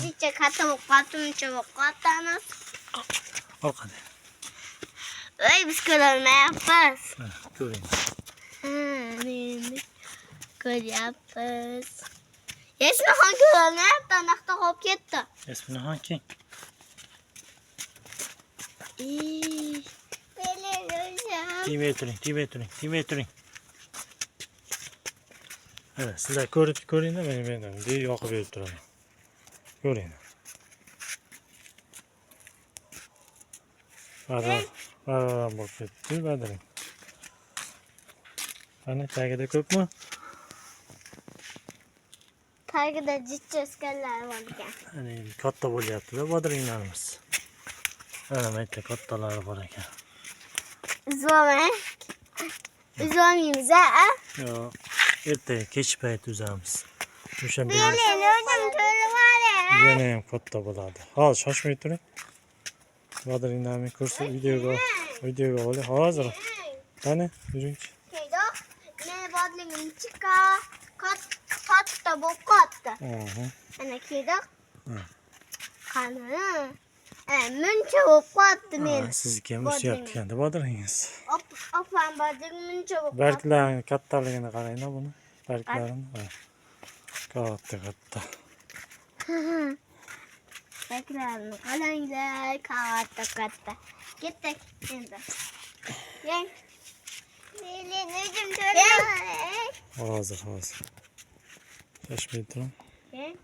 Cici katı katım çabuk katanız. Al hadi. Ay biz kırılma yapız. Ha, göreyim. Kır yapız. Esmi hangi kırılma yaptı? Anakta hop gitti. İsmini hangi? Dimetrin. Evet, sizler görün de benim diye yakıp verip duralım. Görün. Var bak gitti, Badırın. Hani takide köp mü? Takide cici öskeller var ya. Hani katta bol yaptı da Badırın inanımız. Evet, kattalar var ya. Üzülmeyimize ha? Yo, erteye keçipayet üzerimiz. Düşen bir Bilin hocam törü var ya. yine katta boladı. Hal şaşmayı durun. Badırın inanımı kursu videoga oldu. Hazır. Hani yürüyün. Kaydı. Ne badlimin çıka. Katta bu katta. Ana kaydı. Kanı. Münçe bu katta men. Siz kemiş yaptı da Badırınız. Afan badlimin münçe bu katta. Berklerin kattalığını karayın ha bunu. Berklerin. Katta. Beklerim. Kalanglar katta. Gittik şimdi. Gel. Bilin hocam törü var ya. Hazır. Şaşmayı durun. Gel.